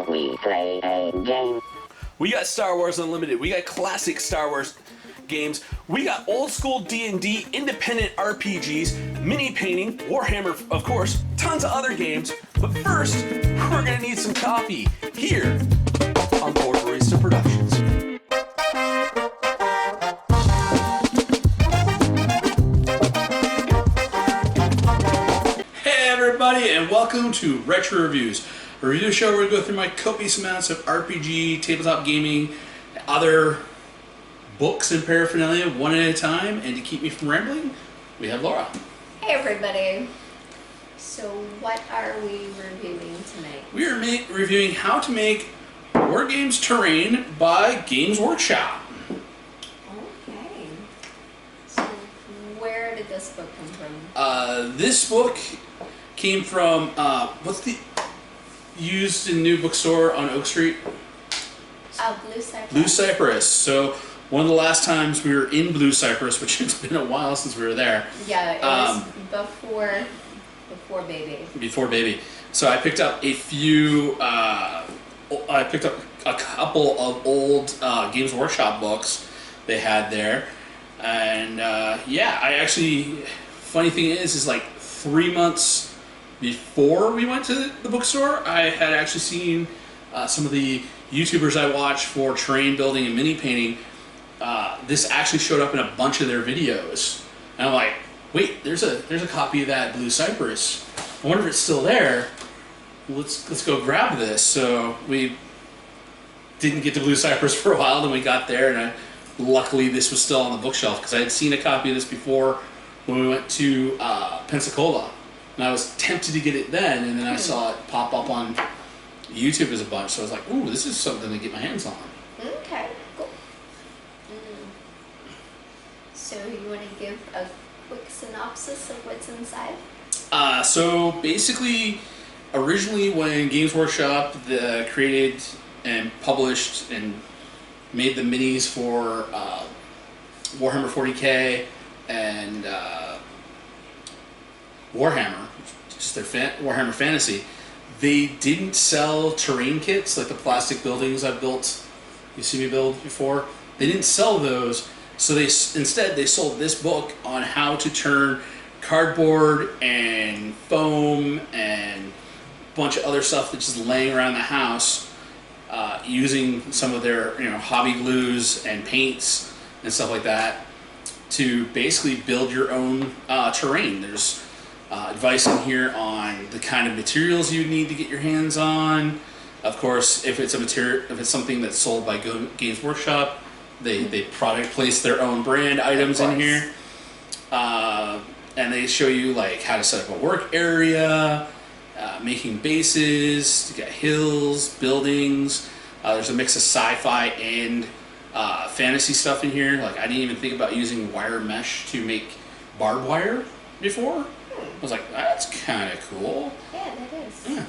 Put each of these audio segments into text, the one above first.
Shall we play a game? We got Star Wars Unlimited. We got classic Star Wars games. We got old school D&D, independent RPGs, mini painting, Warhammer, of course, tons of other games. But first, we're gonna need some coffee here on Board Barista Productions. Hey everybody, and welcome to Retro Reviews, a review show where we go through my copious amounts of RPG, tabletop gaming, other books and paraphernalia one at a time. And to keep me from rambling, we have Laura. Hey everybody. So what are we reviewing tonight? We are reviewing how to make Wargames Terrain by Games Workshop. Okay. So where did this book come from? This book came from, used in New Bookstore on Oak Street? Blue Cypress. Blue Cypress. So one of the last times we were in Blue Cypress, which it's been a while since we were there. Yeah, it was before Baby. Before Baby. So I picked up a few, a couple of old Games Workshop books they had there. And yeah, I actually, funny thing is like 3 months before we went to the bookstore, I had actually seen some of the YouTubers I watch for terrain building and mini painting. This actually showed up in a bunch of their videos, and I'm like, wait, there's a copy of that Blue Cypress. I wonder if it's still there. Let's go grab this. So we didn't get to Blue Cypress for a while, then we got there, and luckily this was still on the bookshelf because I had seen a copy of this before when we went to Pensacola, and I was tempted to get it then, and then I saw it pop up on YouTube as a bunch, so I was like, ooh, this is something to get my hands on. Okay, cool. So you want to give a quick synopsis of what's inside? So basically, originally when Games Workshop created and published and made the minis for Warhammer 40k and Warhammer, just their Warhammer Fantasy, they didn't sell terrain kits like the plastic buildings I've built. You see me build before? They didn't sell those, so instead they sold this book on how to turn cardboard and foam and a bunch of other stuff that's just laying around the house, using some of their hobby glues and paints and stuff like that to basically build your own terrain. There's advice in here on the kind of materials you need to get your hands on. Of course, if it's something that's sold by Games Workshop, they product place their own brand items in here, and they show you like how to set up a work area, making bases, to get hills, buildings. There's a mix of sci-fi and fantasy stuff in here. Like I didn't even think about using wire mesh to make barbed wire before. I was like, that's kind of cool. Yeah, that is. Yeah.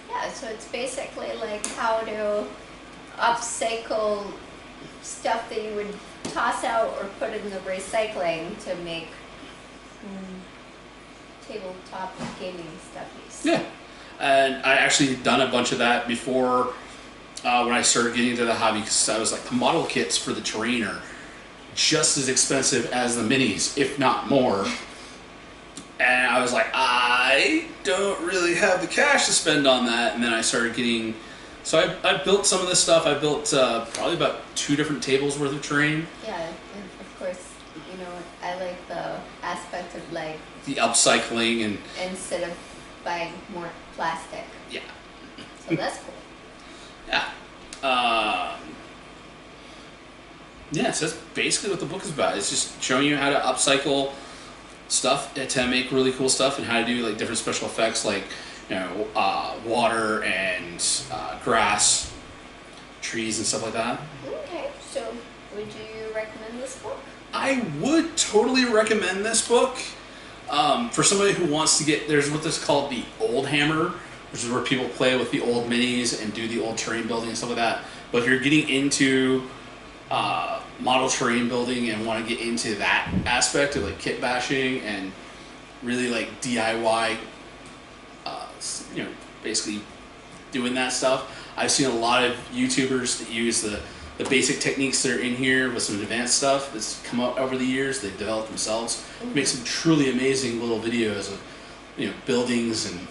Yeah, so it's basically like how to upcycle stuff that you would toss out or put in the recycling to make tabletop gaming stuffies. Yeah, and I actually had done a bunch of that before when I started getting into the hobby, because I was like, the model kits for the terrain are just as expensive as the minis, if not more. And I was like, I don't really have the cash to spend on that. And then I started getting, so I built some of this stuff. I built probably about 2 different tables worth of terrain. Yeah, and of course, I like the aspect of like the upcycling and instead of buying more plastic. Yeah. So that's cool. Yeah. Yeah, so that's basically what the book is about. It's just showing you how to upcycle stuff to make really cool stuff, and how to do like different special effects, like water and grass, trees and stuff like that. Okay, so would you recommend this book? I would totally recommend this book for somebody who wants to get. There's what's called the old hammer, which is where people play with the old minis and do the old terrain building and stuff like that. But if you're getting into model terrain building and want to get into that aspect of like kit bashing and really like DIY, basically doing that stuff, I've seen a lot of YouTubers that use the basic techniques that are in here with some advanced stuff that's come out over the years. They've developed themselves. Make some truly amazing little videos of, buildings and,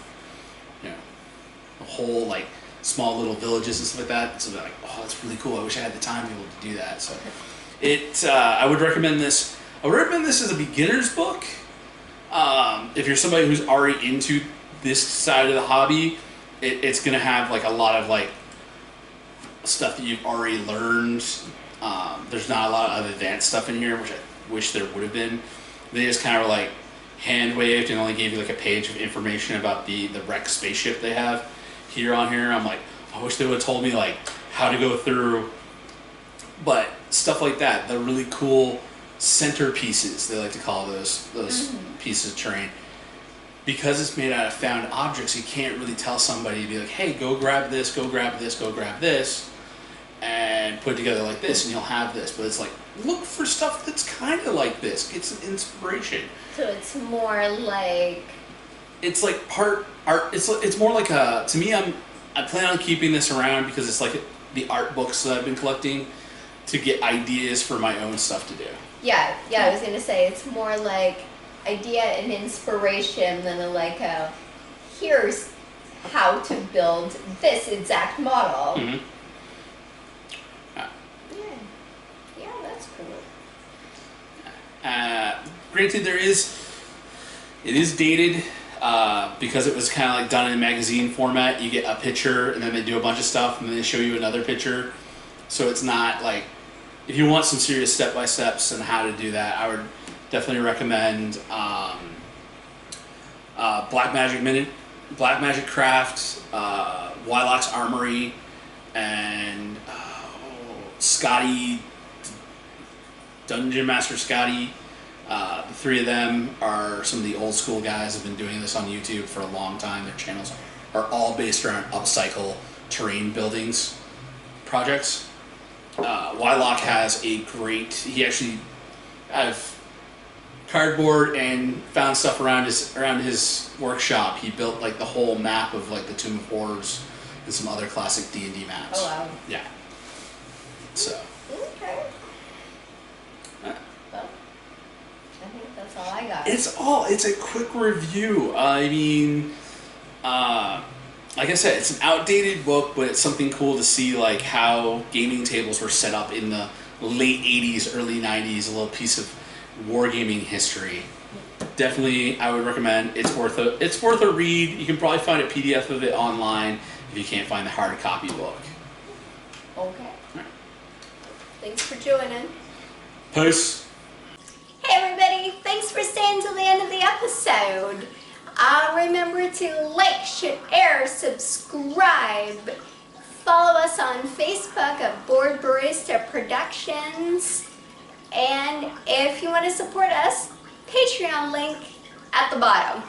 a whole like small little villages and stuff like that. So they're like, oh, that's really cool. I wish I had the time to be able to do that. So I would recommend this. I would recommend this as a beginner's book. If you're somebody who's already into this side of the hobby, it's going to have like a lot of like stuff that you've already learned. There's not a lot of advanced stuff in here, which I wish there would have been. They just kind of like hand waved and only gave you like a page of information about the wrecked spaceship they have here on here. I'm like, I wish they would have told me like how to go through, but stuff like that, the really cool centerpieces, they like to call those pieces of terrain. Because it's made out of found objects, you can't really tell somebody to be like, hey, go grab this, go grab this, go grab this, and put it together like this, and you'll have this. But it's like, look for stuff that's kind of like this. Get some inspiration. So it's more like... It's like part art. It's more like a... To me, I plan on keeping this around because it's like the art books that I've been collecting to get ideas for my own stuff to do. Yeah, I was going to say, it's more like idea and inspiration than like a, here's how to build this exact model. Mm-hmm. Yeah, that's cool. Granted, it is dated because it was kind of like done in magazine format. You get a picture and then they do a bunch of stuff and then they show you another picture. So it's not like, if you want some serious step-by-steps on how to do that, I would definitely recommend Black Magic Craft, Wylock's Armory, and Scotty, Dungeon Master Scotty. The three of them are some of the old school guys who have been doing this on YouTube for a long time. Their channels are all based around upcycle terrain buildings projects. Wylock has a great, he actually, I've cardboard and found stuff around his workshop. He built like the whole map of like the Tomb of Horrors and some other classic D&D maps. Oh wow. Yeah. So. Okay. Well, I think that's all I got. It's a quick review. I mean, like I said, it's an outdated book, but it's something cool to see like how gaming tables were set up in the late 80s, early 90s, a little piece of wargaming history. Definitely, I would recommend. It's worth a read. You can probably find a PDF of it online if you can't find the hard copy book. Okay. Right. Thanks for joining. Peace. Hey everybody, thanks for staying till the end of the episode. Remember to like, share, subscribe. Follow us on Facebook at Board Barista Productions. And if you want to support us, Patreon link at the bottom.